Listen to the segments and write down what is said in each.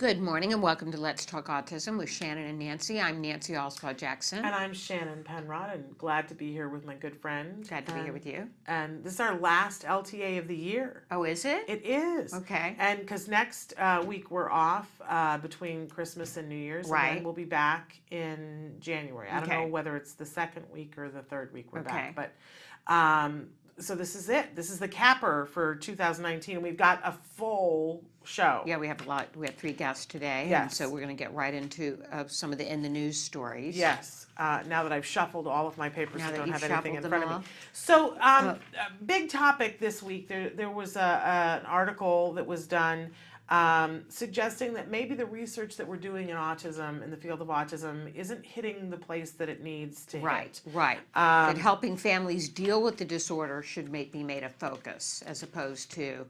Good morning and welcome to Let's Talk Autism with Shannon and Nancy. I'm Nancy Alspaugh-Jackson. And I'm Shannon Penrod, and glad to be here with my good friend. Glad to be here with you. And this is our last LTA of the year. Oh, is it? It is. Okay. And because next week we're off between Christmas and New Year's. Right. And then we'll be back in January. I don't Okay. know whether it's the second week or the third week we're Okay. back. But so this is it. This is the capper for 2019. We've got a full show. Yeah, we have a lot. We have 3 guests today. Yes. And so we're going to get right into some of the in the news stories. Yes. Now that I've shuffled all of my papers, Now I that don't you've have anything in shuffled front them of me. So, big topic this week. There was an article that was done suggesting that maybe the research that we're doing in autism, in the field of autism, isn't hitting the place that it needs to Right, hit. right. That helping families deal with the disorder should be made a focus as opposed to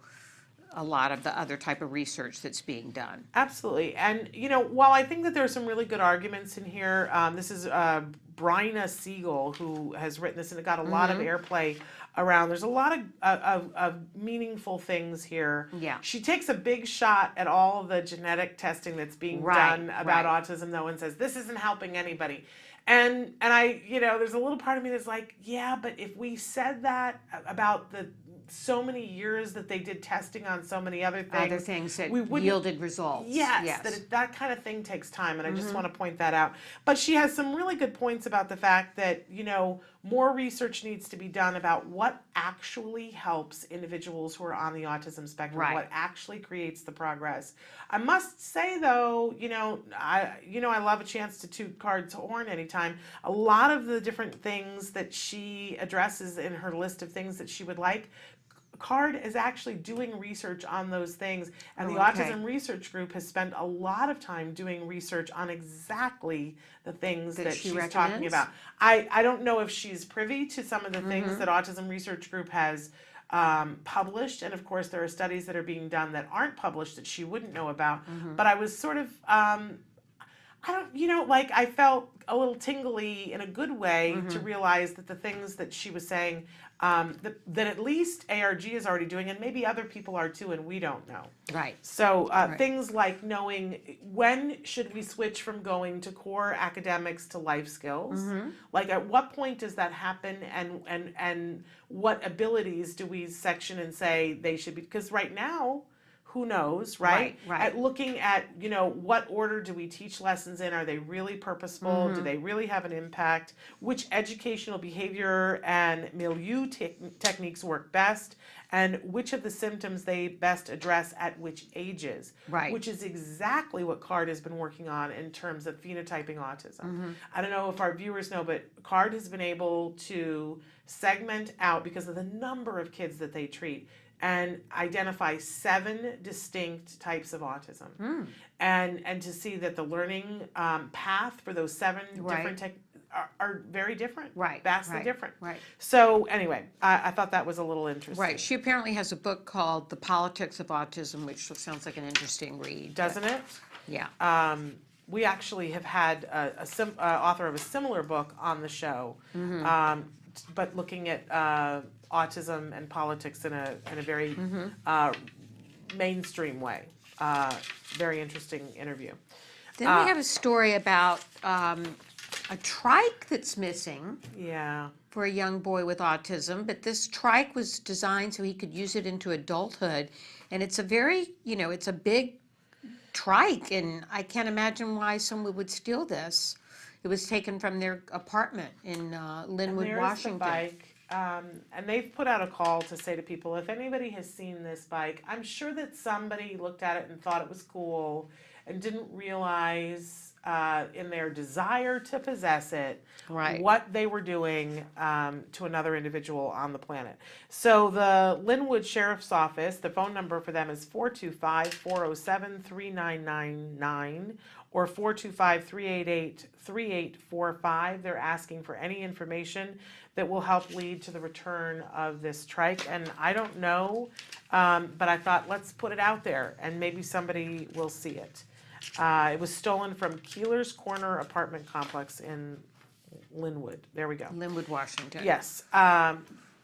a lot of the other type of research that's being done. Absolutely. And, while I think that there are some really good arguments in here, this is Bryna Siegel who has written this, and it got a lot of airplay around. There's a lot of meaningful things here. Yeah. She takes a big shot at all of the genetic testing that's being done about autism, though, and says, this isn't helping anybody. And I, there's a little part of me that's like, yeah, but if we said that about the so many years that they did testing on so many other things that we yielded results. Yes. That kind of thing takes time, and I just want to point that out. But she has some really good points about the fact that, more research needs to be done about what actually helps individuals who are on the autism spectrum, what actually creates the progress. I must say, though, I love a chance to toot Card's horn anytime. A lot of the different things that she addresses in her list of things that she would like, Card is actually doing research on those things, and the Autism Research Group has spent a lot of time doing research on exactly the things that she's talking about. I don't know if she's privy to some of the things that Autism Research Group has published, and of course there are studies that are being done that aren't published that she wouldn't know about, but I was sort of I felt a little tingly in a good way to realize that the things that she was saying, that at least ARG is already doing, and maybe other people are too, and we don't know. Right. So things like knowing when should we switch from going to core academics to life skills? Like at what point does that happen, and what abilities do we section and say they should be? Because right now, who knows, right? At looking at, what order do we teach lessons in? Are they really purposeful? Do they really have an impact? Which educational behavior and milieu techniques work best? And which of the symptoms they best address at which ages? Right. Which is exactly what CARD has been working on in terms of phenotyping autism. I don't know if our viewers know, but CARD has been able to segment out, because of the number of kids that they treat, and identify 7 distinct types of autism, and to see that the learning path for those 7 different are very different, vastly different. Right. So anyway, I thought that was a little interesting. Right. She apparently has a book called The Politics of Autism, which sounds like an interesting read. Doesn't it? Yeah. We actually have had a author of a similar book on the show, but looking at autism and politics in a very mainstream way. Very interesting interview. Then we have a story about a trike that's missing for a young boy with autism, but this trike was designed so he could use it into adulthood, and it's a very, it's a big trike, and I can't imagine why someone would steal this. It was taken from their apartment in Linwood, and Washington. The bike, and they've put out a call to say to people, if anybody has seen this bike, I'm sure that somebody looked at it and thought it was cool and didn't realize in their desire to possess it what they were doing to another individual on the planet. So the Linwood Sheriff's Office, the phone number for them is 425-407-3999 or 425-388-3845. They're asking for any information that will help lead to the return of this trike. And I don't know, but I thought, let's put it out there and maybe somebody will see it. It was stolen from Keeler's Corner apartment complex in Linwood. There we go. Linwood, Washington. Yes.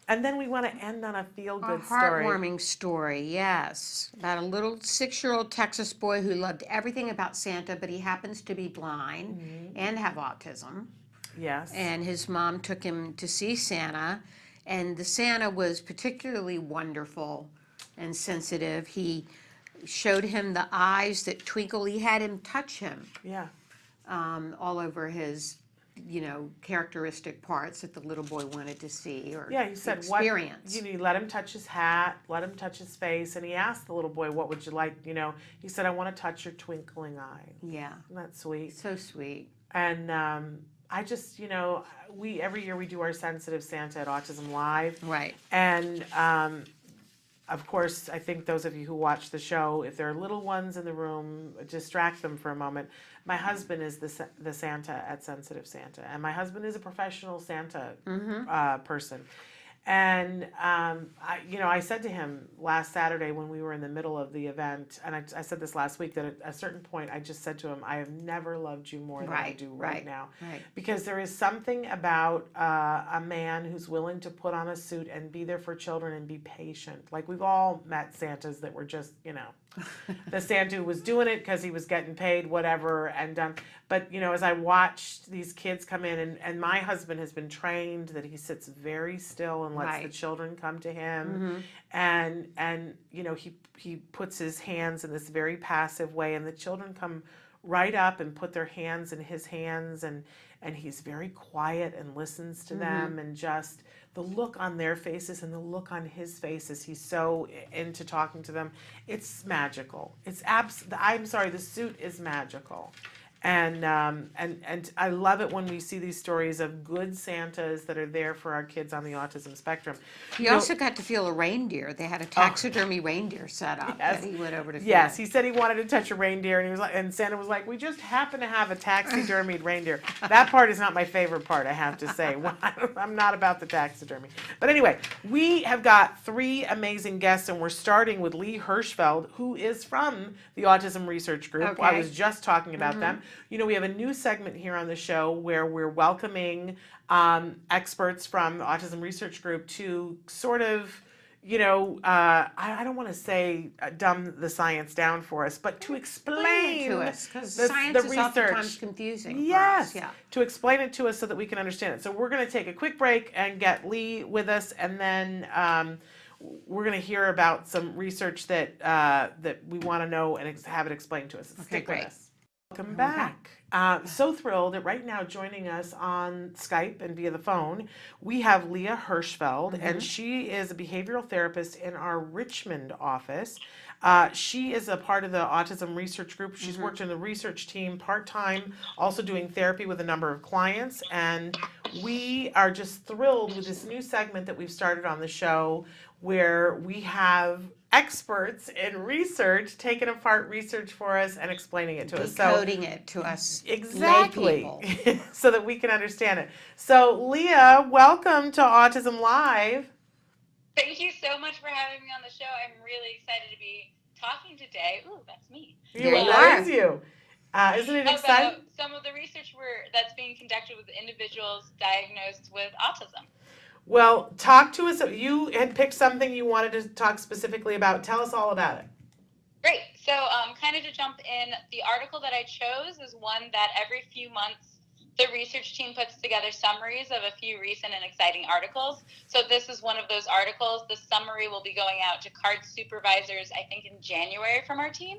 And then we want to end on a feel-good A story. heartwarming story, yes, about a little 6-year-old Texas boy who loved everything about Santa, but he happens to be blind and have autism. Yes. And his mom took him to see Santa, and the Santa was particularly wonderful and sensitive. He showed him the eyes that twinkle. He had him touch him Yeah. all over his, characteristic parts that the little boy wanted to see or Yeah, he said, experience. You let him touch his hat, let him touch his face, and he asked the little boy, what would you like, he said, I want to touch your twinkling eye. Yeah. Isn't that sweet? So sweet. And I just, every year we do our Sensitive Santa at Autism Live. Right. And of course, I think those of you who watch the show, if there are little ones in the room, distract them for a moment. My husband is the Santa at Sensitive Santa, and my husband is a professional Santa person. And I said to him last Saturday when we were in the middle of the event, and I said this last week, that at a certain point I just said to him, I have never loved you more than I do right now. Right. Because there is something about a man who's willing to put on a suit and be there for children and be patient. Like, we've all met Santas that were just, the Santa who was doing it because he was getting paid, whatever, and done. But, as I watched these kids come in, and my husband has been trained that he sits very still and lets the children come to him. And he puts his hands in this very passive way, and the children come right up and put their hands in his hands, and he's very quiet and listens to them, and just the look on their faces and the look on his face as he's so into talking to them, it's magical. I'm sorry, the suit is magical. And I love it when we see these stories of good Santas that are there for our kids on the autism spectrum. He also got to feel a reindeer. They had a taxidermy reindeer set up that he went over to feel. Yes, he said he wanted to touch a reindeer, and Santa was like, "We just happen to have a taxidermied reindeer." That part is not my favorite part, I have to say. I'm not about the taxidermy. But anyway, we have got 3 amazing guests, and we're starting with Lee Hirschfeld, who is from the Autism Research Group. Okay. I was just talking about them. We have a new segment here on the show where we're welcoming experts from the Autism Research Group to sort of, I don't want to say dumb the science down for us, but to explain to us, because the science is research. oftentimes confusing. Yes, for us. Yeah. to explain it to us so that we can understand it. So we're going to take a quick break and get Lee with us, and then we're going to hear about some research that we want to know and have it explained to us. Stick great. with us. Welcome back. So thrilled that right now joining us on Skype and via the phone, we have Leah Hirschfeld, and she is a behavioral therapist in our Richmond office. She is a part of the Autism Research Group. She's worked in the research team part-time, also doing therapy with a number of clients, and we are just thrilled with this new segment that we've started on the show where we have experts in research taking apart research for us and explaining it to us. Decoding it to us. Exactly. Lay people. So that we can understand it. So Leah, welcome to Autism Live. Thank you so much for having me on the show. I'm really excited to be talking today. Ooh, that's me. That is you. Isn't it exciting? About some of the research that's being conducted with individuals diagnosed with autism. Well, talk to us. You had picked something you wanted to talk specifically about. Tell us all about it. Great. So kind of to jump in, the article that I chose is one that every few months the research team puts together summaries of a few recent and exciting articles. So this is one of those articles. The summary will be going out to CARD supervisors, I think, in January from our team.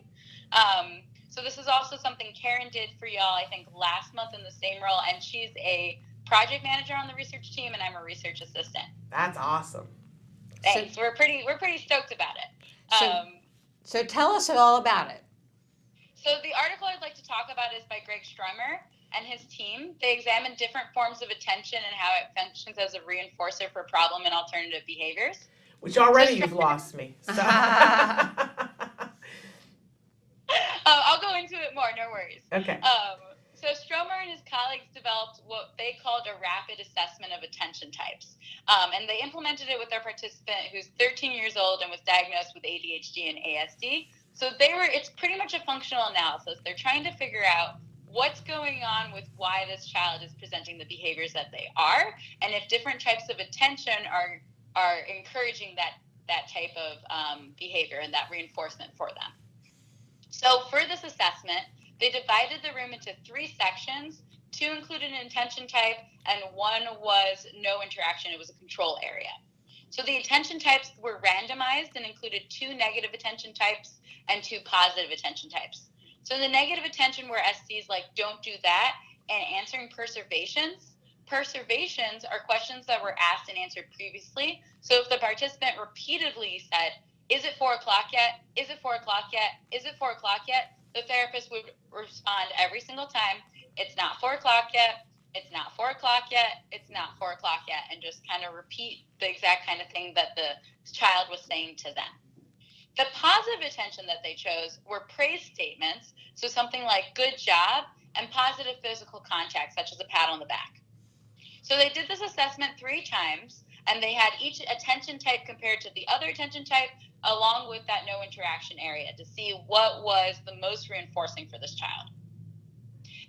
So this is also something Karen did for y'all, I think, last month in the same role, and she's a project manager on the research team, and I'm a research assistant. That's awesome. Thanks. We're pretty stoked about it. So tell us all about it. So the article I'd like to talk about is by Greg Strummer and his team. They examine different forms of attention and how it functions as a reinforcer for problem and alternative behaviors. Which already you've lost me. So. I'll go into it more, no worries. Okay. So Stromer and his colleagues developed what they called a rapid assessment of attention types. And they implemented it with their participant who's 13 years old and was diagnosed with ADHD and ASD. So it's pretty much a functional analysis. They're trying to figure out what's going on with why this child is presenting the behaviors that they are, and if different types of attention are are encouraging that type of behavior and that reinforcement for them. So for this assessment, they divided the room into 3 sections. 2 included an attention type, and 1 was no interaction. It was a control area. So the attention types were randomized and included 2 negative attention types and 2 positive attention types. So the negative attention were SCs like don't do that and answering perservations. Perservations are questions that were asked and answered previously. So if the participant repeatedly said, is it 4 o'clock yet? Is it 4 o'clock yet? Is it 4 o'clock yet? The therapist would respond every single time, it's not 4 o'clock yet, it's not 4 o'clock yet, it's not 4 o'clock yet, and just kind of repeat the exact kind of thing that the child was saying to them. The positive attention that they chose were praise statements, so something like good job, and positive physical contact, such as a pat on the back. So they did this assessment 3 times, and they had each attention type compared to the other attention type, along with that no interaction area, to see what was the most reinforcing for this child.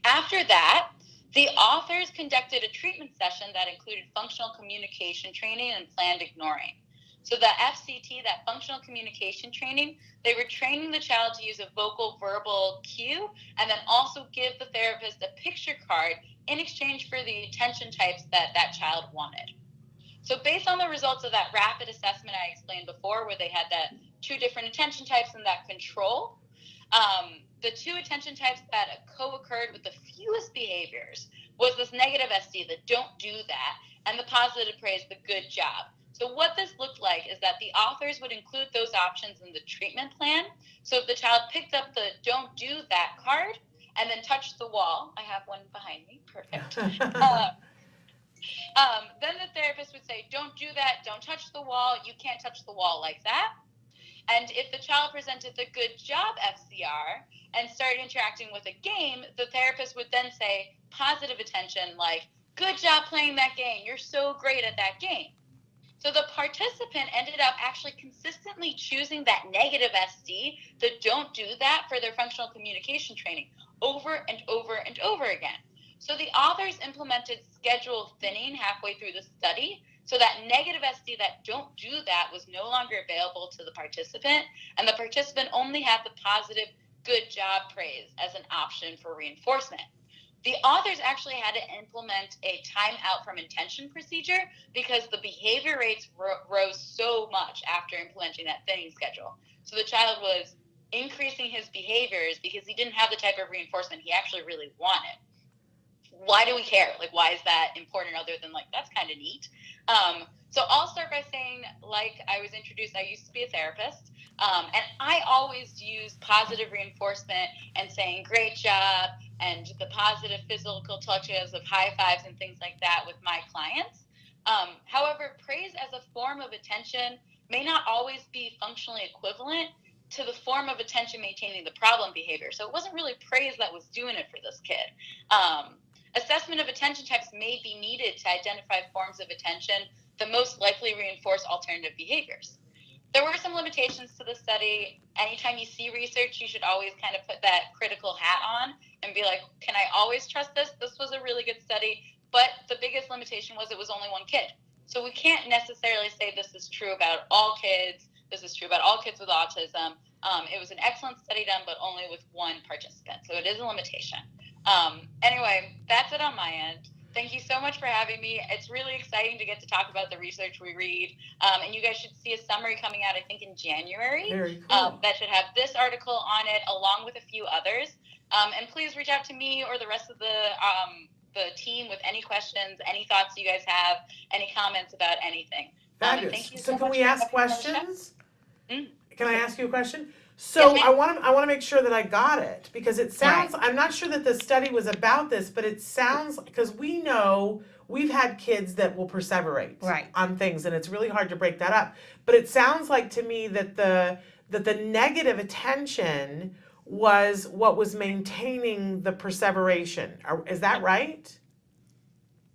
After that, the authors conducted a treatment session that included functional communication training and planned ignoring. So the FCT, that functional communication training, they were training the child to use a vocal verbal cue and then also give the therapist a picture card in exchange for the attention types that that child wanted. So based on the results of that rapid assessment I explained before, where they had that 2 different attention types and that control, the 2 attention types that co-occurred with the fewest behaviors was this negative SD, the don't do that, and the positive praise, the good job. So what this looked like is that the authors would include those options in the treatment plan. So if the child picked up the don't do that card and then touched the wall, I have one behind me, perfect. Then the therapist would say, don't do that, don't touch the wall, you can't touch the wall like that. And if the child presented the good job FCR and started interacting with a game, the therapist would then say positive attention, like, good job playing that game, you're so great at that game. So the participant ended up actually consistently choosing that negative SD, the don't do that, for their functional communication training over and over and over again. So the authors implemented schedule thinning halfway through the study, so that negative SD, that don't do that, was no longer available to the participant, and the participant only had the positive good job praise as an option for reinforcement. The authors actually had to implement a time out from intention procedure because the behavior rates rose so much after implementing that thinning schedule. So the child was increasing his behaviors because he didn't have the type of reinforcement he actually really wanted. Why do we care? Like, why is that important other than, like, that's kind of neat? So I'll start by saying, like I was introduced, I used to be a therapist, and I always use positive reinforcement and saying great job and the positive physical touches of high fives and things like that with my clients. However, praise as a form of attention may not always be functionally equivalent to the form of attention maintaining the problem behavior. So it wasn't really praise that was doing it for this kid. Assessment of attention types may be needed to identify forms of attention that most likely reinforce alternative behaviors. There were some limitations to the study. Anytime you see research, you should always kind of put that critical hat on and be like, can I always trust this? This was a really good study, but the biggest limitation was it was only 1 kid. So we can't necessarily say this is true about all kids. This is true about all kids with autism. It was an excellent study done, but only with 1 participant. So it is a limitation. Anyway, that's it on my end. Thank you so much for having me. It's really exciting to get to talk about the research we read. And you guys should see a summary coming out, I think, in January. Very cool. That should have this article on it, along with a few others. And please reach out to me or the rest of the team with any questions, any thoughts you guys have, any comments about anything. Fabulous. Thank you So so can much we for ask having me on the show. questions? Mm. Can I ask you a question? So Yes, I want to make sure that I got it, because it sounds, I'm not sure that the study was about this, but it sounds, because we know we've had kids that will perseverate on things, and it's really hard to break that up. But it sounds like to me that the negative attention was what was maintaining the perseveration. Is that right?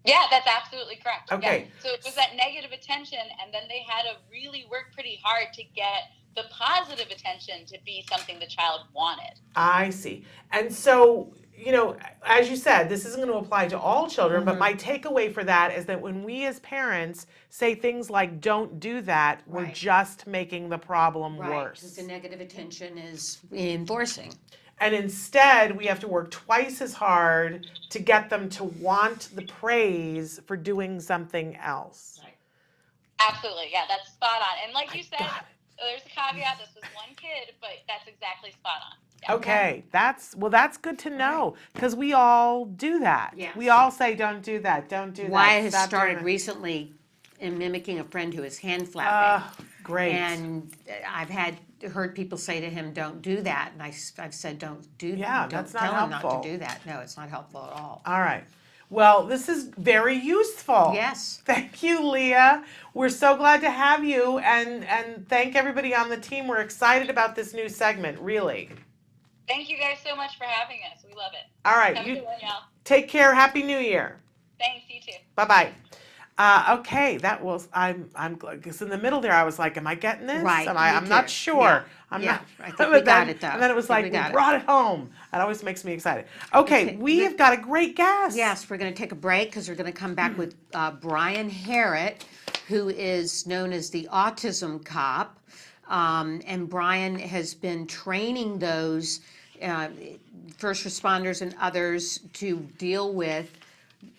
Yeah, that's absolutely correct. Okay. Yeah. So it was that negative attention, and then they had to really work pretty hard to get the positive attention to be something the child wanted. I see. And so you know, as you said, this isn't going to apply to all children, but my takeaway for that is that when we as parents say things like "don't do that," we're just making the problem worse. Because the negative attention is reinforcing. And instead, we have to work twice as hard to get them to want the praise for doing something else. Right. Absolutely, yeah, that's spot on. And like you said, there's a caveat. This was one kid, but that's exactly spot on. Yeah. Okay, that's good to know because we all do that. Yes. We all say, "Don't do that. Don't do that." Wyatt has Stop started doing it." recently in mimicking a friend who is hand flapping. Great. And I've heard people say to him, "Don't do that," and I've said, "Don't do that. Yeah, Don't that's not tell him helpful. not to do that." No, it's not helpful at all. All right. Well, this is very useful. Yes. Thank you, Leah. We're so glad to have you, and thank everybody on the team. We're excited about this new segment, really. Thank you guys so much for having us. We love it. All right. Have a You good one, y'all. take care. Happy New Year. Thanks, you too. Bye-bye. Okay, that was I'm because in the middle there I was like, am I getting this? Right, I'm me not too. sure. Yeah. I'm Yeah, not. I think but we got then- it, though. And then it was I think like we we got it. brought it home. That always makes me excited. Okay, Okay, we've got a great guest. Yes, we're going to take a break because we're going to come back with Brian Harrett, who is known as the Autism Cop. And Brian has been training those first responders and others to deal with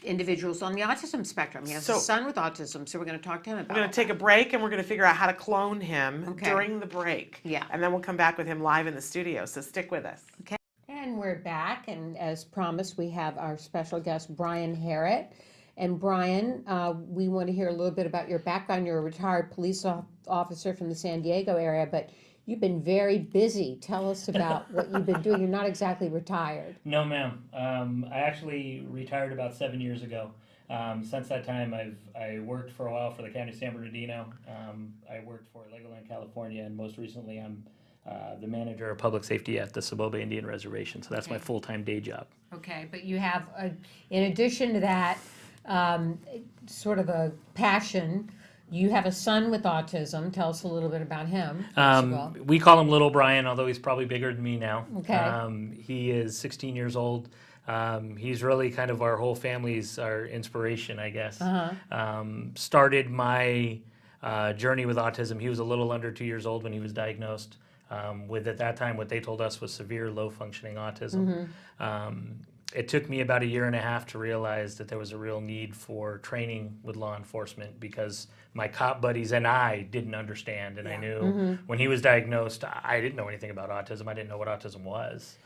individuals on the autism spectrum. He has a son with autism, so we're going to talk to him about We're going to take a break and we're going to figure out how to clone him during the break. Yeah. And then we'll come back with him live in the studio. So stick with us. Okay. And we're back, and as promised, we have our special guest, Brian Harrett. And Brian, we want to hear a little bit about your background. You're a retired police officer from the San Diego area, but you've been very busy. Tell us about what you've been doing. You're not exactly retired. No, ma'am. I actually retired about 7 years ago. Since that time, I worked for a while for the County of San Bernardino. I worked for Legoland, California, and most recently I'm the manager of public safety at the Saboba Indian Reservation. So that's my full-time day job. Okay, but you have, in addition to that, sort of a passion. You have a son with autism. Tell us a little bit about him. We call him Little Brian, although he's probably bigger than me now. Okay. He is 16 years old. He's really kind of our whole family's our inspiration, I guess. Started my journey with autism. He was a little under 2 years old when he was diagnosed with, at that time, what they told us was severe low-functioning autism. It took me about 1.5 years to realize that there was a real need for training with law enforcement because my cop buddies and I didn't understand. And I knew when he was diagnosed, I didn't know anything about autism. I didn't know what autism was.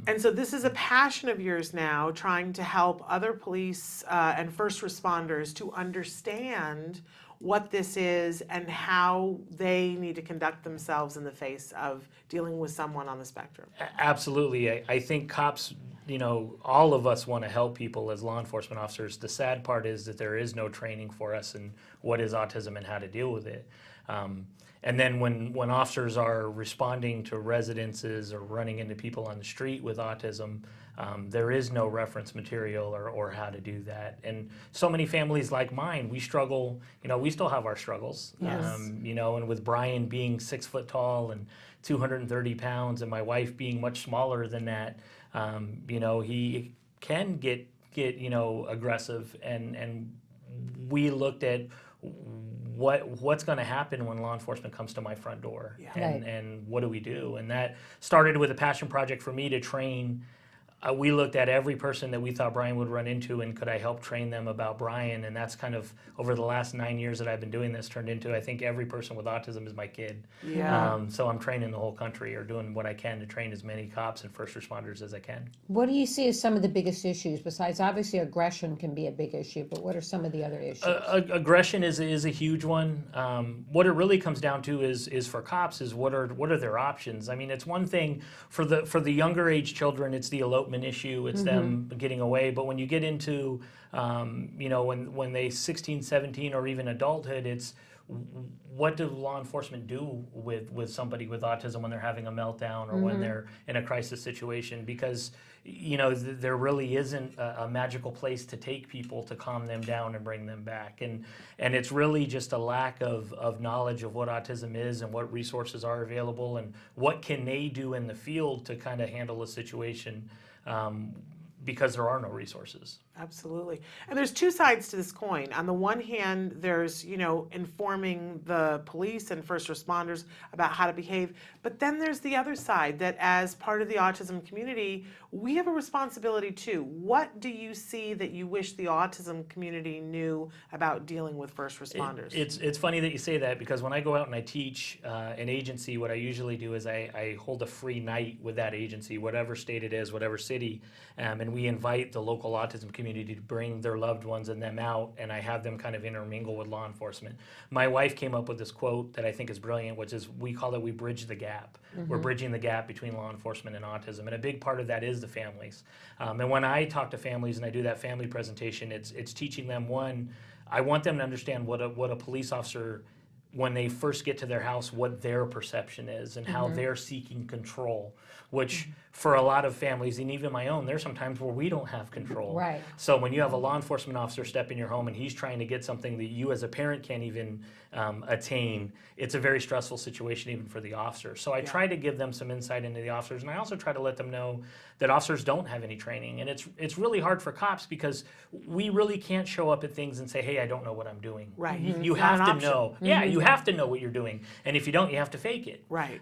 And so this is a passion of yours now, trying to help other police and first responders to understand what this is and how they need to conduct themselves in the face of dealing with someone on the spectrum. Absolutely. I think cops, you know, all of us want to help people as law enforcement officers. The sad part is that there is no training for us in what is autism and how to deal with it. And then when officers are responding to residences or running into people on the street with autism, there is no reference material or how to do that. And so many families like mine, we struggle, you know, we still have our struggles. You know, and with Brian being 6 foot tall and 230 pounds and my wife being much smaller than that, you know, he can get you know, aggressive, and we looked at what's going to happen when law enforcement comes to my front door, and what do we do? And that started with a passion project for me to train. We looked at every person that we thought Brian would run into, and could I help train them about Brian? And that's kind of, over the last 9 years that I've been doing this, turned into, I think every person with autism is my kid. So I'm training the whole country, or doing what I can to train as many cops and first responders as I can. What do you see as some of the biggest issues? Besides, obviously, aggression can be a big issue, but what are some of the other issues? Aggression is a huge one. What it really comes down to is for cops is what are their options? I mean, it's one thing for the younger age children, it's the elopement issue, it's them getting away. But when you get into, you know, when they 16, 17, or even adulthood, it's what do law enforcement do with somebody with autism when they're having a meltdown or when they're in a crisis situation? Because there really isn't a magical place to take people to calm them down and bring them back, and it's really just a lack of knowledge of what autism is and what resources are available and what can they do in the field to kind of handle a situation, because there are no resources. Absolutely. And there's two sides to this coin. On the one hand, there's, informing the police and first responders about how to behave. But then there's the other side that as part of the autism community, we have a responsibility too. What do you see that you wish the autism community knew about dealing with first responders? It's funny that you say that, because when I go out and I teach an agency, what I usually do is I hold a free night with that agency, whatever state it is, whatever city, and we invite the local autism community to bring their loved ones and them out, and I have them kind of intermingle with law enforcement. My wife came up with this quote that I think is brilliant, which is, we call it, we bridge the gap. We're bridging the gap between law enforcement and autism, and a big part of that is the families. And when I talk to families and I do that family presentation, it's teaching them, one, I want them to understand what a police officer, when they first get to their house, what their perception is and how they're seeking control, which for a lot of families, and even my own, there's some times where we don't have control. Right. So when you have a law enforcement officer step in your home and he's trying to get something that you as a parent can't even attain, it's a very stressful situation even for the officer. So I try to give them some insight into the officers, and I also try to let them know that officers don't have any training. And it's really hard for cops, because we really can't show up at things and say, hey, I don't know what I'm doing. Right. You have to know. Yeah, you have to know what you're doing. And if you don't, you have to fake it. Right.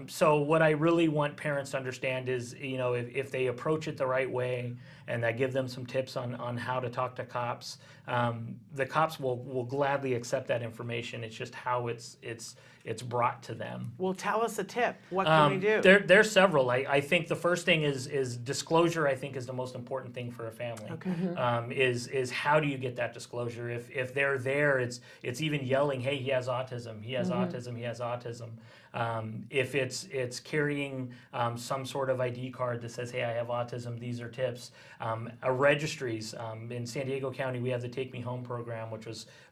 So what I really want parents to understand is, if they approach it the right way, and I give them some tips on how to talk to cops, the cops will gladly accept that information. It's just how it's brought to them. Well, tell us a tip. What can we do? There's several. I think the first thing is disclosure. I think is the most important thing for a family. Okay. Is how do you get that disclosure? If they're there, it's even yelling, hey, he has autism. He has autism. He has autism. If it's carrying some sort of ID card that says, hey, I have autism, these are tips. Registries. In San Diego County, we have the Take Me Home program,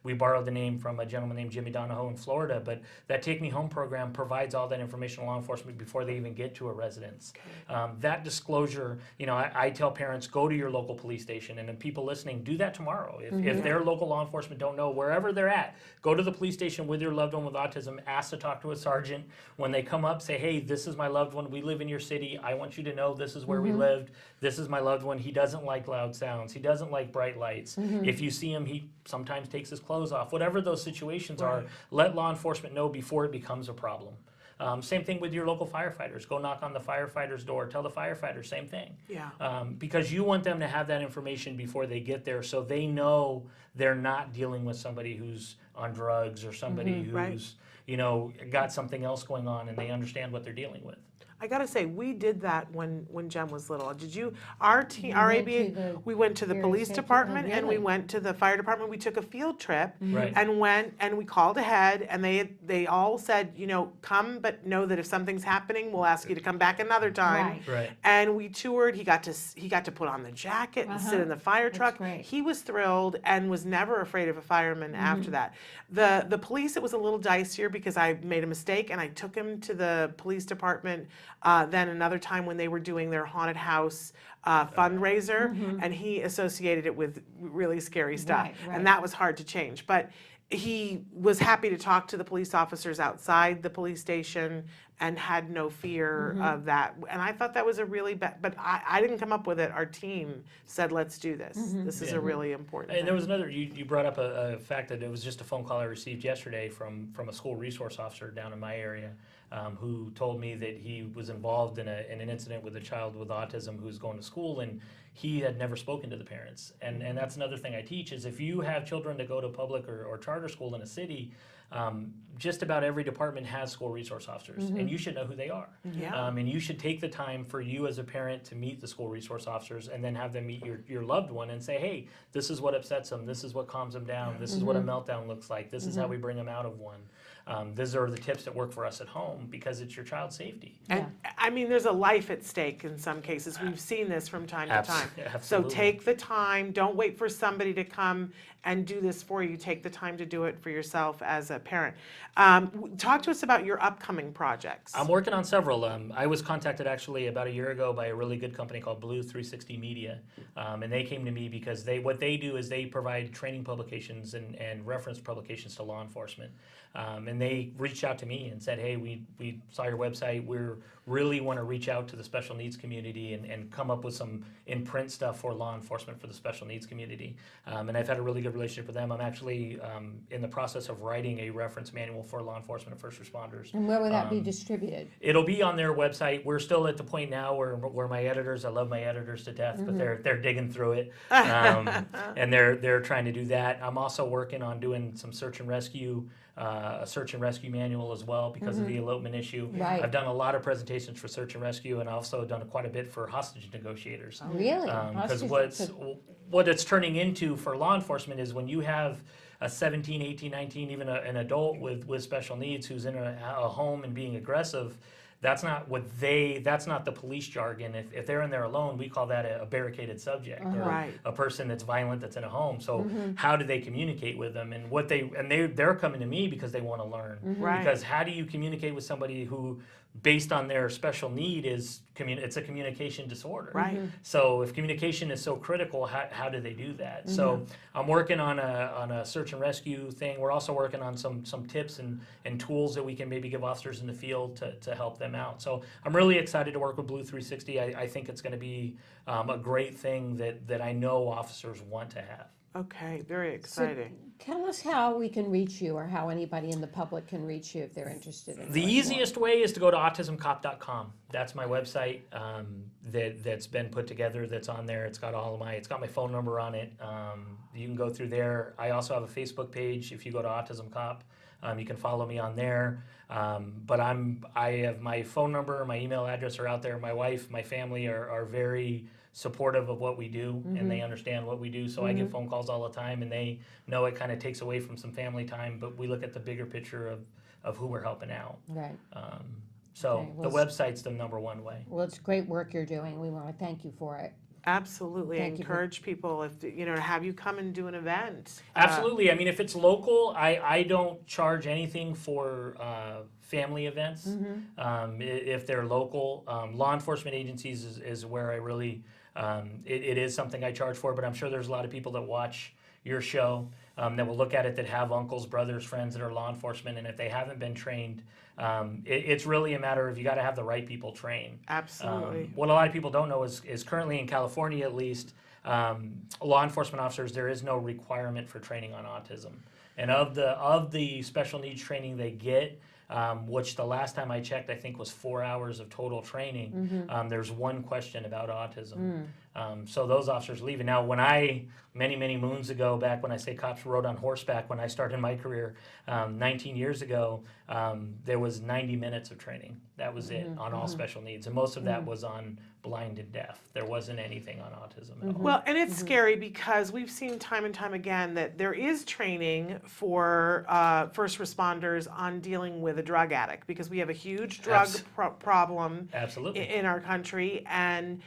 we borrowed the name from a gentleman named Jimmy Donahoe in Florida, but that Take Me Home program provides all that information to law enforcement before they even get to a residence. Okay. That disclosure, I tell parents, go to your local police station, and then people listening, do that tomorrow. If their local law enforcement don't know, wherever they're at, go to the police station with your loved one with autism, ask to talk to a sergeant. When they come up, say, hey, this is my loved one, we live in your city, I want you to know this is where we lived, this is my loved one, he doesn't like loud sounds, he doesn't like bright lights. If you see him, he sometimes takes his clothes off. Whatever those situations are, let law enforcement know before it becomes a problem. Same thing with your local firefighters. Go knock on the firefighter's door. Tell the firefighter, same thing. Yeah. Because you want them to have that information before they get there, so they know they're not dealing with somebody who's on drugs or somebody who's got something else going on, and they understand what they're dealing with. I gotta say, we did that when Jem was little. Did you? Our ABA, we went to the police department and we went to the fire department. We took a field trip and went and we called ahead, and they all said, come, but know that if something's happening, we'll ask you to come back another time. Right. And we toured. He got to put on the jacket and sit in the fire truck. He was thrilled and was never afraid of a fireman after that. The police, it was a little dicier because I made a mistake and I took him to the police department. Then another time when they were doing their haunted house fundraiser, and he associated it with really scary stuff, and that was hard to change. But he was happy to talk to the police officers outside the police station and had no fear of that. And I thought that was a really but I didn't come up with it. Our team said, let's do this. This is a really important thing. And there was another, you brought up a fact that it was just a phone call I received yesterday from a school resource officer down in my area, who told me that he was involved in an incident with a child with autism who's going to school, and he had never spoken to the parents. And that's another thing I teach is if you have children that go to public or charter school in a city, just about every department has school resource officers, and you should know who they are. And you should take the time for you as a parent to meet the school resource officers, and then have them meet your loved one and say, hey, this is what upsets them, this is what calms them down, this is what a meltdown looks like, this is how we bring them out of one. these are the tips that work for us at home because it's your child's safety. And I mean, there's a life at stake in some cases. We've seen this from time to time. So Absolutely. take the time. Don't wait for somebody to come and do this for you. Take the time to do it for yourself as a parent. Talk to us about your upcoming projects. I'm working on several. I was contacted actually about a year ago by a really good company called Blue 360 Media, and they came to me because what they do is they provide training publications and reference publications to law enforcement. And they reached out to me and said, hey, we saw your website. We really want to reach out to the special needs community and come up with some in-print stuff for law enforcement for the special needs community. And I've had a really good relationship with them. I'm actually in the process of writing a reference manual for law enforcement and first responders. And where would that be distributed? It'll be on their website. We're still at the point now where my editors, I love my editors to death, but they're digging through it. And they're trying to do that. I'm also working on doing some search and rescue, a search and rescue manual as well because of the elopement issue. Right. I've done a lot of presentations for search and rescue, and I've also done quite a bit for hostage negotiators. Really? Because Hostage- what it's turning into for law enforcement is when you have a 17, 18, 19, even an adult with special needs who's in a home and being aggressive, that's not the police jargon. If they're in there alone, we call that a barricaded subject, or Right. a person that's violent that's in a home. So how do they communicate with them? And they're coming to me because they want to learn. Right. Because how do you communicate with somebody who, based on their special need, it's a communication disorder. Right. So if communication is so critical, how do they do that? So I'm working on a search and rescue thing. We're also working on some tips and tools that we can maybe give officers in the field to help them out. So I'm really excited to work with Blue 360. I think it's going to be a great thing that I know officers want to have. Okay, very exciting. Tell us how we can reach you, or how anybody in the public can reach you if they're interested in The learning easiest way is to go to autismcop.com. That's my website that's been put together. That's on there. It's got my phone number on it. You can go through there. I also have a Facebook page. If you go to Autism Cop, you can follow me on there. But I have my phone number, my email address are out there. My wife, my family are very supportive of what we do, and they understand what we do. So I get phone calls all the time, and they know it kind of takes away from some family time, but we look at the bigger picture of who we're helping out. Right. So Okay, well, the website's the number one way. Well, it's great work you're doing. We want to thank you for it. Absolutely. Thank you for- Encourage people to have you come and do an event. Absolutely. I mean, if it's local, I don't charge anything for family events. If they're local, law enforcement agencies is where I really, it is something I charge for, but I'm sure there's a lot of people that watch your show that will look at it that have uncles, brothers, friends that are law enforcement, and if they haven't been trained, it's really a matter of you got to have the right people trained. Absolutely. What a lot of people don't know is currently in California, at least, law enforcement officers, there is no requirement for training on autism. And of the special needs training they get, which the last time I checked, I think was 4 hours of total training, there's one question about autism. So those officers leave. And now when many moons ago, back when I say cops rode on horseback, when I started my career 19 years ago, there was 90 minutes of training. That was it on all special needs. And most of that was on blind and deaf. There wasn't anything on autism at all. Well, and it's scary because we've seen time and time again that there is training for first responders on dealing with a drug addict, because we have a huge drug problem Absolutely. in our country, and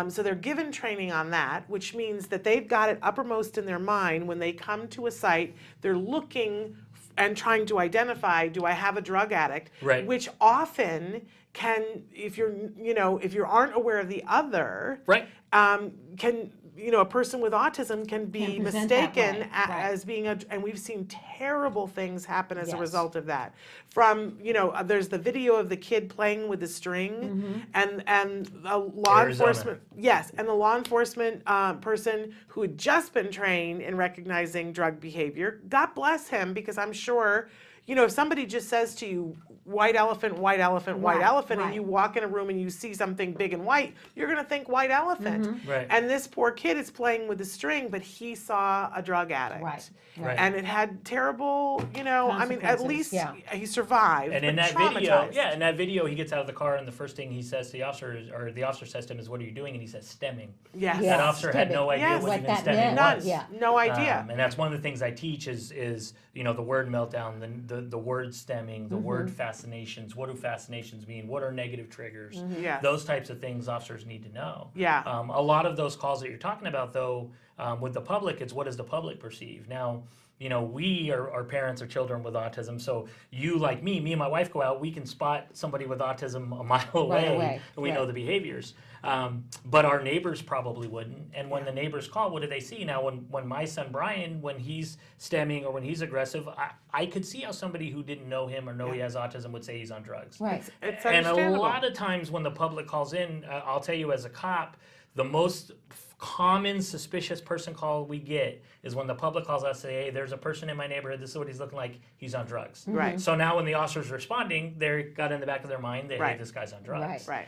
so they're given training on that, which means that they've got it uppermost in their mind when they come to a site. They're looking and trying to identify, do I have a drug addict? Right. Which often can, if you aren't aware of the other, Right. a person with autism can be Can present that mistaken way, right. as being and we've seen terrible things happen as a Yes. result of that. From, there's the video of the kid playing with the string, and the law Arizona. enforcement, yes, and the law enforcement person who had just been trained in recognizing drug behavior, God bless him, because I'm sure, if somebody just says to you, white elephant, white elephant, white Right, elephant, and right. you walk in a room and you see something big and white, you're going to think white elephant. Right. And this poor kid is playing with the string, but he saw a drug addict. Right. Right. And it had terrible, at Consequences, least yeah. he survived. And in but that traumatized. video, he gets out of the car, and the first thing he says to the officer, or the officer says to him, is, "What are you doing?" And he says, "Stemming." Yes. Yeah. That officer had no idea Yes. what What even that stemming meant. None. was. Yeah. No idea. And that's one of the things I teach is the word meltdown, the word stemming, the word fascinations. What do fascinations mean? What are negative triggers? Yes. Those types of things officers need to know. Yeah. A lot of those calls that you're talking about, though, with the public, it's what does the public perceive? Now, we are parents of children with autism, so you, like me and my wife go out, we can spot somebody with autism a mile away, and we know the behaviors. But our neighbors probably wouldn't. And when the neighbors call, what do they see? Now, when my son Brian, when he's stemming or when he's aggressive, I could see how somebody who didn't know him or know he has autism would say he's on drugs. Right. It's And a understandable. lot of times when the public calls in, I'll tell you as a cop, the most common suspicious person call we get is when the public calls us, say, hey, there's a person in my neighborhood, this is what he's looking like, he's on drugs. Right. So now when the officer's responding, they've got in the back of their mind that, hey, this guy's on drugs. Right.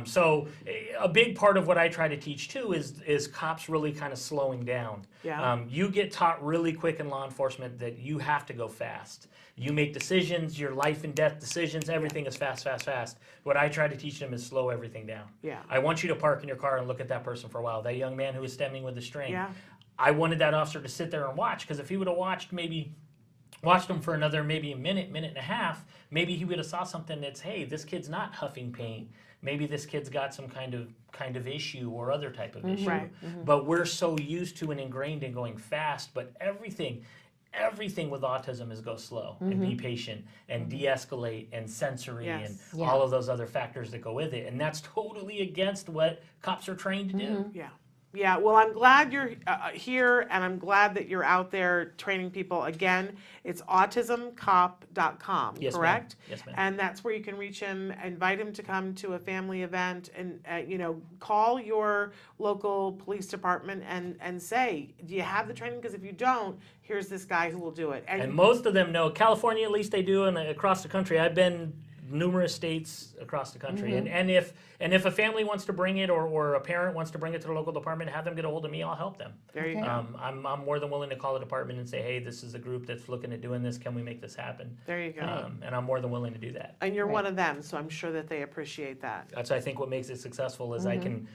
So a big part of what I try to teach too is cops really kind of slowing down. Yeah. You get taught really quick in law enforcement that you have to go fast. You make decisions, your life and death decisions, everything is fast, fast, fast. What I try to teach them is slow everything down. Yeah. I want you to park in your car and look at that person for a while. That young man who was stemming with the string. Yeah. I wanted that officer to sit there and watch, because if he would have watched him for another maybe a minute and a half, maybe he would have saw something that's, hey, this kid's not huffing paint. Maybe this kid's got some kind of issue or other type of issue. Right. But we're so used to and ingrained in going fast, but everything with autism is go slow and be patient and de-escalate and sensory and all of those other factors that go with it. And that's totally against what cops are trained to do. Yeah. Yeah, well, I'm glad you're here, and I'm glad that you're out there training people. Again, it's autismcop.com, Yes, ma'am. correct? Yes, ma'am. And that's where you can reach him, invite him to come to a family event, and call your local police department and say, do you have the training? Because if you don't, here's this guy who will do it. And most of them know. California, at least they do, and across the country. I've been numerous states across the country. And if a family wants to bring it or a parent wants to bring it to the local department, have them get a hold of me, I'll help them. There you go. I'm more than willing to call the department and say, hey, this is a group that's looking at doing this. Can we make this happen? There you go. And I'm more than willing to do that. And you're one of them, so I'm sure that they appreciate that. That's, I think, what makes it successful is I think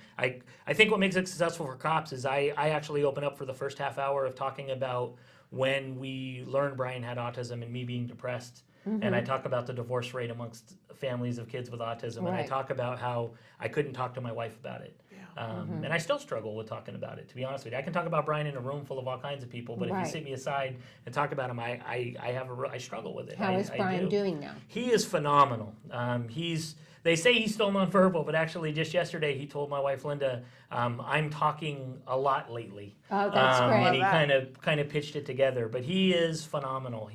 what makes it successful for cops is I actually open up for the first half hour of talking about when we learned Brian had autism and me being depressed. And I talk about the divorce rate amongst families of kids with autism. And I talk about how I couldn't talk to my wife about it. And I still struggle with talking about it, to be honest with you. I can talk about Brian in a room full of all kinds of people, but if you sit me aside and talk about him, I struggle with it. How is Brian doing now? He is phenomenal. They say he's still nonverbal, but actually just yesterday he told my wife Linda, I'm talking a lot lately. Oh, that's great. And he kind of pitched it together. But he is phenomenal.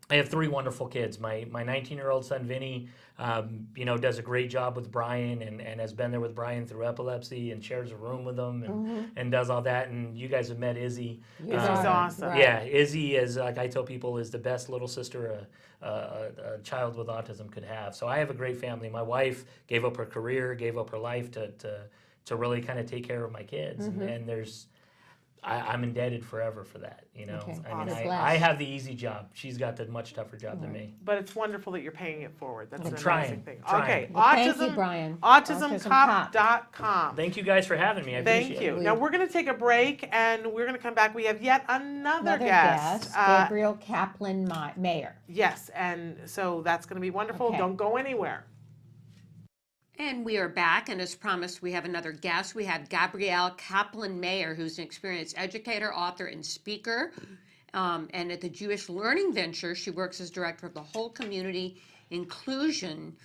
I have three wonderful kids. My 19-year-old son Vinny, does a great job with Brian and has been there with Brian through epilepsy and shares a room with him and does all that. And you guys have met Izzy. Izzy's awesome. Right. Yeah, Izzy is, like I tell people, is the best little sister a child with autism could have. So I have a great family. My wife gave up her career, gave up her life to really kind of take care of my kids. And I'm indebted forever for that, Okay. I mean, Awesome. I have the easy job. She's got the much tougher job than me. But it's wonderful that you're paying it forward. That's I'm an trying, amazing thing. trying. Okay, Well, thank you, Brian. autismcop.com. Thank you guys for having me. I appreciate Thank you. it. Now we're going to take a break, and we're going to come back. We have yet another guest. Gabriel Kaplan-Mayer. Yes, and so that's going to be wonderful. Okay. Don't go anywhere. And we are back, and as promised, we have another guest. We have Gabrielle Kaplan-Mayer, who's an experienced educator, author, and speaker. And at the Jewish Learning Venture, she works as director of the Whole Community Inclusion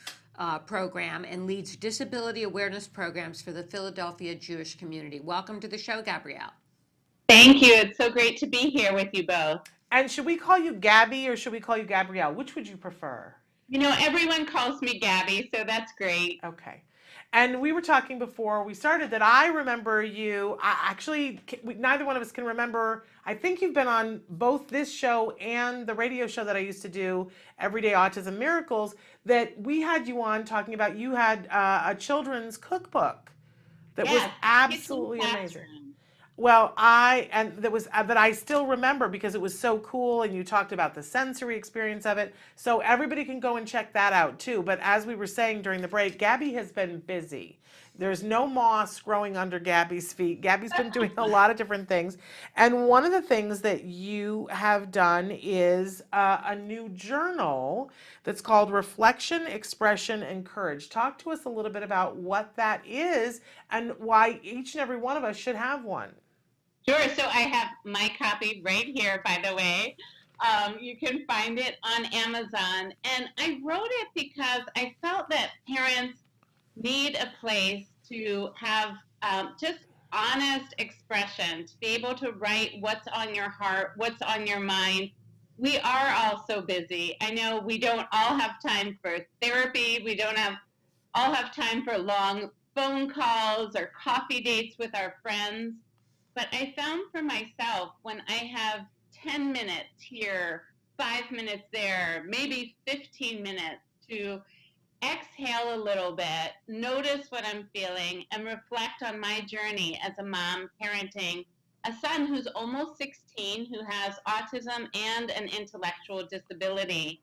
Program and leads disability awareness programs for the Philadelphia Jewish community. Welcome to the show, Gabrielle. Thank you. It's so great to be here with you both. And should we call you Gabby or should we call you Gabrielle? Which would you prefer? Everyone calls me Gabby, so that's great. Okay. And we were talking before we started that I remember you. Neither one of us can remember. I think you've been on both this show and the radio show that I used to do, Everyday Autism Miracles, that we had you on talking about you had a children's cookbook that was absolutely amazing. Well, that I still remember because it was so cool, and you talked about the sensory experience of it. So everybody can go and check that out too. But as we were saying during the break, Gabby has been busy. There's no moss growing under Gabby's feet. Gabby's been doing a lot of different things. And one of the things that you have done is a new journal that's called Reflection, Expression, and Courage. Talk to us a little bit about what that is and why each and every one of us should have one. Sure. So I have my copy right here, by the way. You can find it on Amazon. And I wrote it because I felt that parents need a place to have just honest expression, to be able to write what's on your heart, what's on your mind. We are all so busy. I know we don't all have time for therapy. We don't all have time for long phone calls or coffee dates with our friends. But I found for myself when I have 10 minutes here, 5 minutes there, maybe 15 minutes to exhale a little bit, notice what I'm feeling, and reflect on my journey as a mom parenting a son who's almost 16, who has autism and an intellectual disability.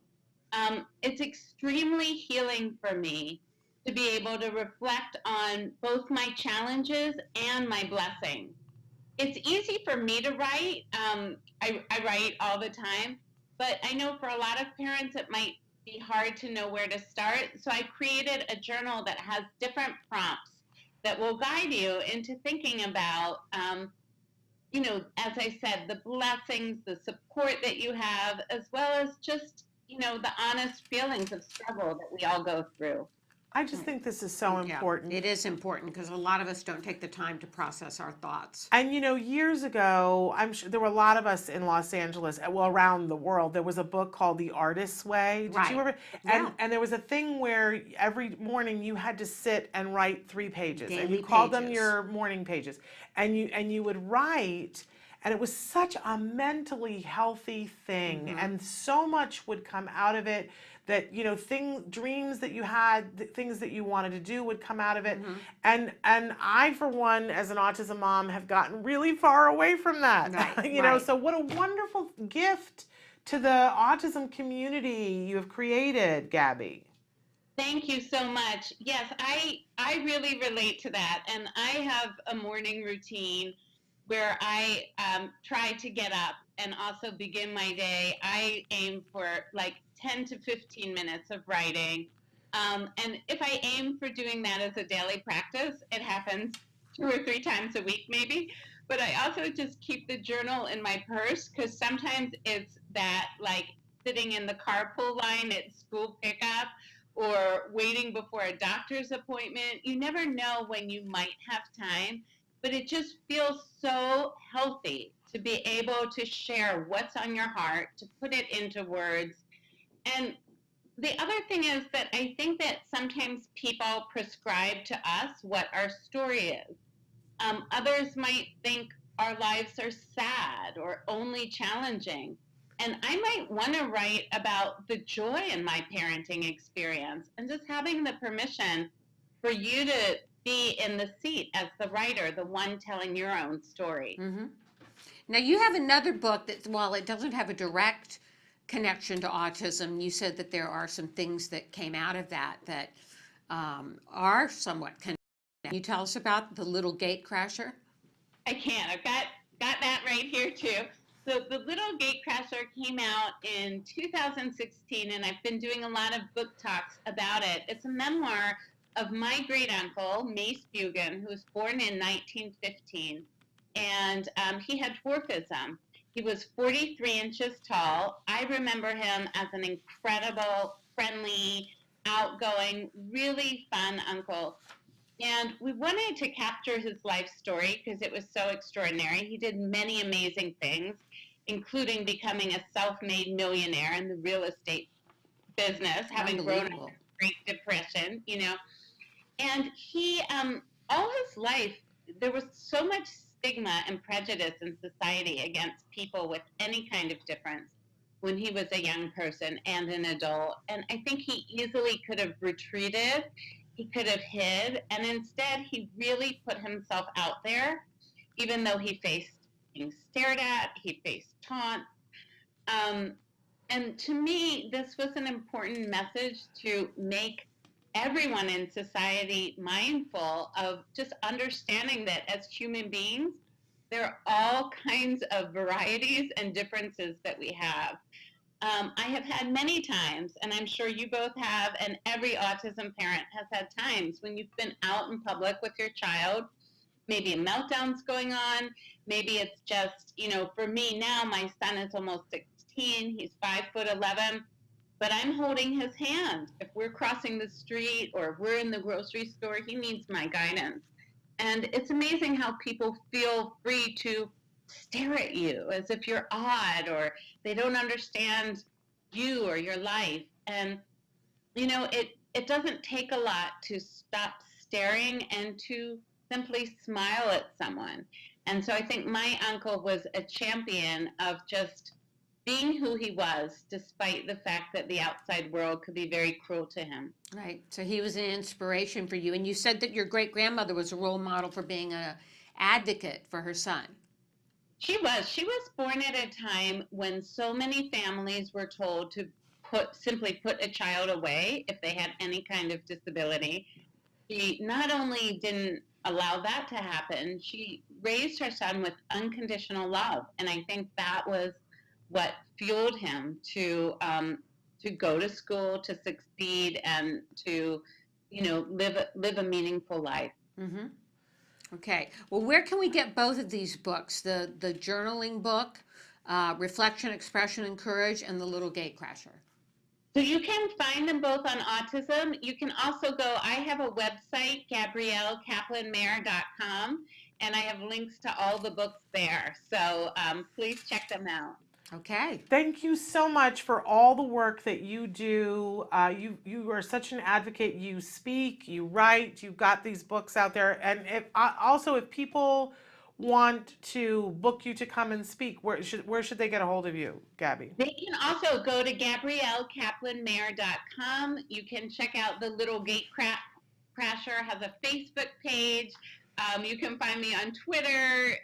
It's extremely healing for me to be able to reflect on both my challenges and my blessings. It's easy for me to write. I write all the time, but I know for a lot of parents it might be hard to know where to start. So I created a journal that has different prompts that will guide you into thinking about, as I said, the blessings, the support that you have, as well as just, the honest feelings of struggle that we all go through. I just think this is so important. It is important because a lot of us don't take the time to process our thoughts. And years ago, I'm sure there were a lot of us in Los Angeles, well, around the world. There was a book called The Artist's Way. Did you ever? And there was a thing where every morning you had to sit and write 3 pages, and you called them your morning pages, and you would write. And it was such a mentally healthy thing, and so much would come out of it. That dreams that you had, things that you wanted to do would come out of it, and I, for one, as an autism mom, have gotten really far away from that. Right, so what a wonderful gift to the autism community you have created, Gabby. Thank you so much. Yes, I really relate to that, and I have a morning routine where I try to get up and also begin my day. I aim for like 10 to 15 minutes of writing. And if I aim for doing that as a daily practice, it happens 2 or 3 times a week maybe. But I also just keep the journal in my purse because sometimes it's that like sitting in the carpool line at school pickup or waiting before a doctor's appointment. You never know when you might have time, but it just feels so healthy to be able to share what's on your heart, to put it into words. And the other thing is that I think that sometimes people prescribe to us what our story is. Others might think our lives are sad or only challenging. And I might want to write about the joy in my parenting experience and just having the permission for you to be in the seat as the writer, the one telling your own story. Now, you have another book that, while it doesn't have a direct connection to autism, you said that there are some things that came out of that are somewhat connected. Can you tell us about The Little Gatecrasher? I can. I've got that right here too. So The Little Gatecrasher came out in 2016, and I've been doing a lot of book talks about it. It's a memoir of my great uncle, Mace Bugan, who was born in 1915, and he had dwarfism. He was 43 inches tall. I remember him as an incredible, friendly, outgoing, really fun uncle. And we wanted to capture his life story because it was so extraordinary. He did many amazing things, including becoming a self-made millionaire in the real estate business, having grown up in the Great Depression, And he, all his life, there was so much stigma and prejudice in society against people with any kind of difference when he was a young person and an adult. And I think he easily could have retreated, he could have hid, and instead he really put himself out there, even though he faced being stared at, he faced taunts. And to me, this was an important message to make everyone in society mindful of just understanding that as human beings, there are all kinds of varieties and differences that we have. I have had many times, and I'm sure you both have, and every autism parent has had times when you've been out in public with your child. Maybe a meltdown's going on. Maybe it's just, for me now, my son is almost 16. He's 5'11", but I'm holding his hand. If we're crossing the street or we're in the grocery store, he needs my guidance. And it's amazing how people feel free to stare at you as if you're odd or they don't understand you or your life. And, it doesn't take a lot to stop staring and to simply smile at someone. And so I think my uncle was a champion of just being who he was, despite the fact that the outside world could be very cruel to him. Right. So he was an inspiration for you. And you said that your great grandmother was a role model for being an advocate for her son. She was born at a time when so many families were told to simply put a child away if they had any kind of disability. She not only didn't allow that to happen, she raised her son with unconditional love. And I think that was what fueled him to go to school, to succeed, and to, live a meaningful life. Mm-hmm. Okay. Well, where can we get both of these books? The journaling book, Reflection, Expression, and Courage, and The Little Gatecrasher. So you can find them both on autism. You can also go, I have a website, GabrielleKaplan-Mayer.com, and I have links to all the books there. So please check them out. Okay. Thank you so much for all the work that you do. You are such an advocate. You speak, you write, you've got these books out there. And if people want to book you to come and speak, where should they get a hold of you, Gabby? They can also go to GabrielleKaplan-Mayer.com. You can check out the Little Gatecrasher, has a Facebook page. You can find me on Twitter.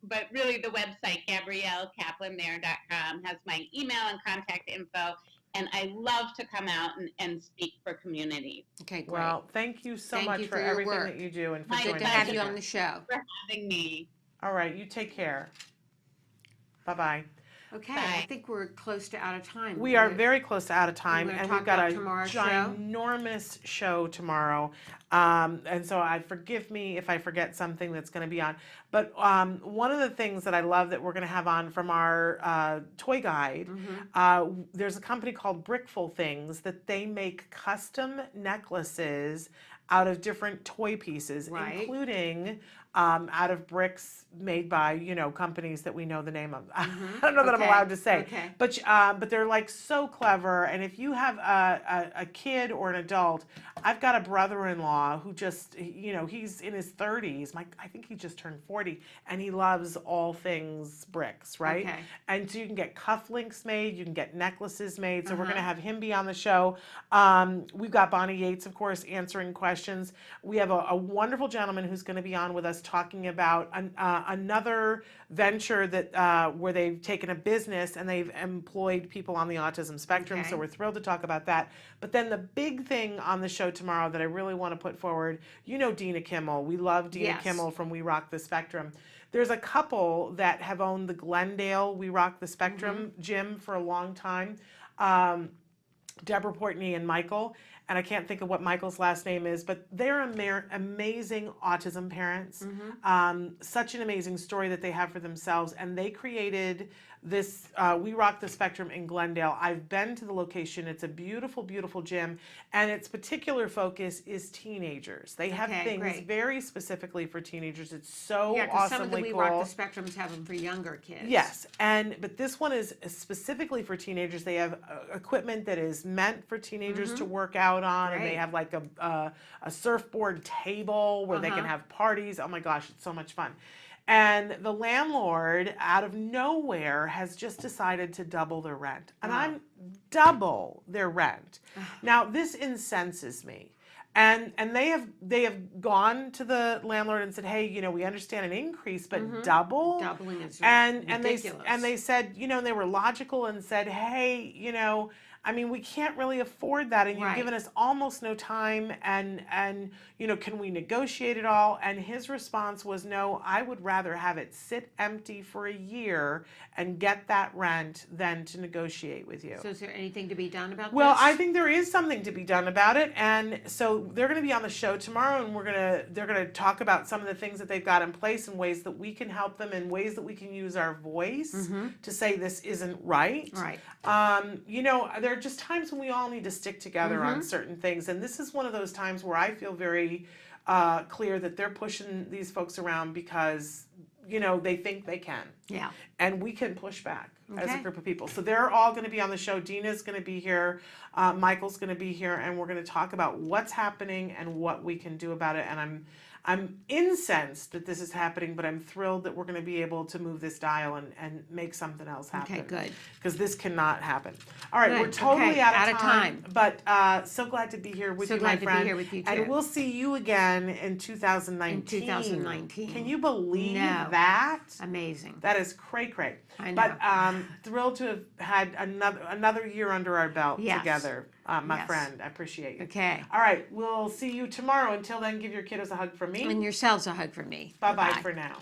But really the website, GabrielleKaplan-Mayer.com, has my email and contact info. And I love to come out and speak for communities. Okay, great. Well, thank you so much for your everything work. that you do and for My joining Good us. to have you on the show. For having me. All right, you take care. Bye-bye. Okay, Bye. I think we're close to out of time. We are very close to out of time, gonna and talk we've got about a tomorrow's show? ginormous show tomorrow. And so forgive me if I forget something that's going to be on. But one of the things that I love that we're going to have on from our toy guide, there's a company called Brickful Things that they make custom necklaces out of different toy pieces, Right. including out of bricks made by companies that we know the name of. I don't know that I'm Okay. allowed to say, Okay. but they're like so clever. And if you have a kid or an adult, I've got a brother-in-law who just he's in his 30s. I think he just turned 40, and he loves all things bricks, right? Okay. And so you can get cufflinks made, you can get necklaces made. So we're gonna have him be on the show. We've got Bonnie Yates, of course, answering questions. We have a wonderful gentleman who's going to be on with us talking about another venture that where they've taken a business and they've employed people on the autism spectrum. Okay. So we're thrilled to talk about that. But then the big thing on the show tomorrow that I really want to put forward, Dina Kimmel. We love Dina Yes. Kimmel from We Rock the Spectrum. There's a couple that have owned the Glendale We Rock the Spectrum gym for a long time. Deborah Portney and Michael, and I can't think of what Michael's last name is, but they're amazing autism parents. Such an amazing story that they have for themselves, and they created this We Rock the Spectrum in Glendale. I've been to the location. It's a beautiful, beautiful gym, and its particular focus is teenagers. They have Okay, things great. very specifically for teenagers. It's so Yeah, because some of the awesomely We cool. Rock the Spectrums have them for younger kids. Yes, but this one is specifically for teenagers. They have equipment that is meant for teenagers to work out on, and they Great. have like a surfboard table where they can have parties. Oh my gosh, it's so much fun. And the landlord, out of nowhere, has just decided to double their rent. And I'm double their rent. Now, this incenses me. And they have gone to the landlord and said, hey, we understand an increase, but double? Doubling is And ridiculous. they said, and they were logical and said, hey, I mean, we can't really afford that, and you've Right. given us almost no time, and you know, can we negotiate it all? And his response was, no, I would rather have it sit empty for a year and get that rent than to negotiate with you. So is there anything to be done about Well, this? I think there is something to be done about it, and so they're going to be on the show tomorrow, and they're gonna talk about some of the things that they've got in place and ways that we can help them, and ways that we can use our voice to say this isn't right. Right. You know, there are just times when we all need to stick together on certain things, and this is one of those times where I feel very clear that they're pushing these folks around because, you know, they think they can. Yeah. And we can push back as a Okay. group of people. So they're all going to be on the show. Dina's going to be here. Michael's going to be here, and we're going to talk about what's happening and what we can do about it. And I'm incensed that this is happening, but I'm thrilled that we're going to be able to move this dial and make something else happen. Okay, good. Because this cannot happen. All right, Good. we're totally Okay, out of time. But so glad to be here with So you, glad my to be friend. here with you, And too. we'll see you again in 2019. In 2019. Can you believe No. that? Amazing. That is cray-cray. I know. But thrilled to have had another year under our belt Yes. together, my Yes. friend. I appreciate you. Okay. All right, we'll see you tomorrow. Until then, give your kiddos a hug from me. And yourselves a hug from me. Bye-bye for now.